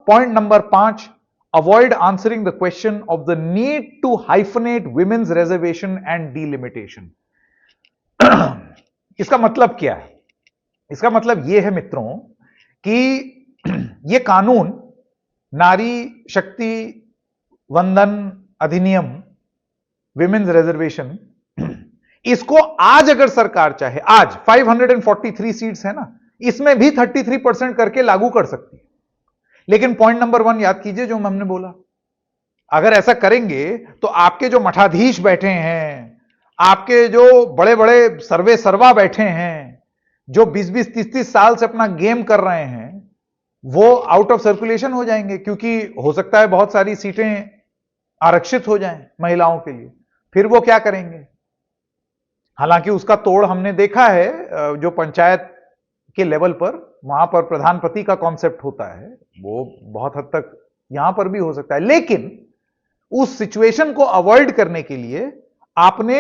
Point number 5, avoid answering the question of the need to hyphenate women's reservation and delimitation. इसका मतलब क्या है? इसका मतलब यह है मित्रों कि यह कानून नारी शक्ति वंदन अधिनियम, विमेन्स रिजर्वेशन, इसको आज अगर सरकार चाहे, आज 543 सीट्स है ना, इसमें भी 33% करके लागू कर सकती है। लेकिन पॉइंट नंबर 1 याद कीजिए जो हमने बोला, अगर ऐसा करेंगे तो आपके जो मठाधीश बैठे हैं, आपके जो बड़े बड़े सर्वे सर्वा बैठे हैं, जो 20-20, 30-30 साल से अपना गेम कर रहे हैं, वो आउट ऑफ सर्कुलेशन हो जाएंगे, क्योंकि हो सकता है बहुत सारी सीटें आरक्षित हो जाएं महिलाओं के लिए। फिर वो क्या करेंगे? हालांकि उसका तोड़ हमने देखा है, जो पंचायत के लेवल पर, वहां पर प्रधानपति का कॉन्सेप्ट होता है, वो बहुत हद तक यहां पर भी हो सकता है। लेकिन उस सिचुएशन को अवॉइड करने के लिए आपने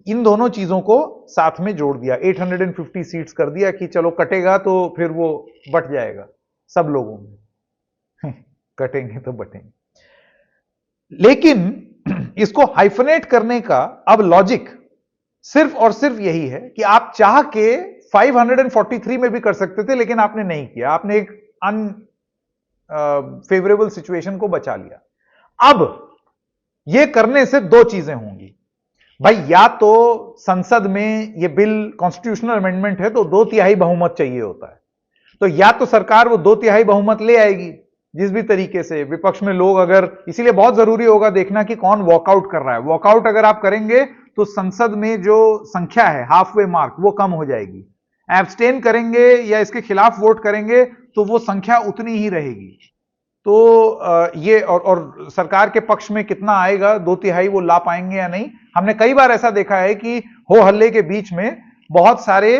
इन दोनों चीजों को साथ में जोड़ दिया, 850 सीट्स कर दिया कि चलो कटेगा तो फिर वो बट जाएगा सब लोगों में कटेंगे तो बटेंगे। लेकिन इसको हाइफनेट करने का अब लॉजिक सिर्फ और सिर्फ यही है कि आप चाह के 543 में भी कर सकते थे, लेकिन आपने नहीं किया, आपने एक अनफेवरेबल सिचुएशन को बचा लिया। अब यह करने से दो चीजें होंगी भाई, या तो संसद में यह बिल कॉन्स्टिट्यूशनल अमेंडमेंट है तो 2/3 बहुमत चाहिए होता है, तो या तो सरकार वो 2/3 बहुमत ले आएगी जिस भी तरीके से, विपक्ष में लोग अगर, इसीलिए बहुत जरूरी होगा देखना कि कौन वॉकआउट कर रहा है। वॉकआउट अगर आप करेंगे तो संसद में जो संख्या है हाफ वे मार्क वो कम हो जाएगी, एब्सटेन करेंगे या इसके खिलाफ वोट करेंगे तो वो संख्या उतनी ही रहेगी। तो ये और सरकार के पक्ष में कितना आएगा, 2/3 वो ला पाएंगे या नहीं। हमने कई बार ऐसा देखा है कि हो हल्ले के बीच में बहुत सारे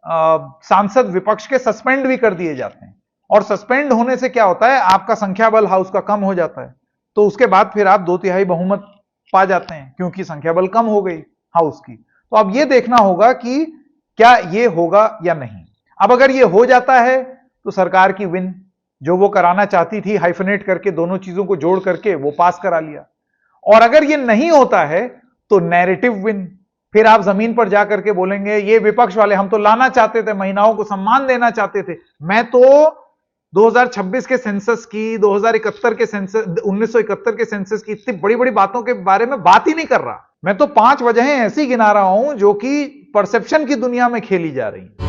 सांसद विपक्ष के सस्पेंड भी कर दिए जाते हैं, और सस्पेंड होने से क्या होता है, आपका संख्या बल हाउस का कम हो जाता है, तो उसके बाद फिर आप 2/3 बहुमत पा जाते हैं क्योंकि संख्या बल कम हो गई हाउस की। तो अब यह देखना होगा कि क्या यह होगा या नहीं। अब अगर यह हो जाता है तो सरकार की विन, जो वो कराना चाहती थी हाइफनेट करके दोनों चीजों को जोड़ करके वो पास करा लिया। और अगर ये नहीं होता है तो नैरेटिव विन, फिर आप जमीन पर जाकर के बोलेंगे ये विपक्ष वाले हम तो लाना चाहते थे, महिलाओं को सम्मान देना चाहते थे, मैं तो 2026 के सेंसस की, 2071 के सेंसस, 1971 के सेंसस की इतनी बड़ी बड़ी बातों के बारे में बात ही नहीं कर रहा। मैं तो 5 वजहें ऐसी गिना रहा हूं जो कि परसेप्शन की दुनिया में खेली जा रही हैं।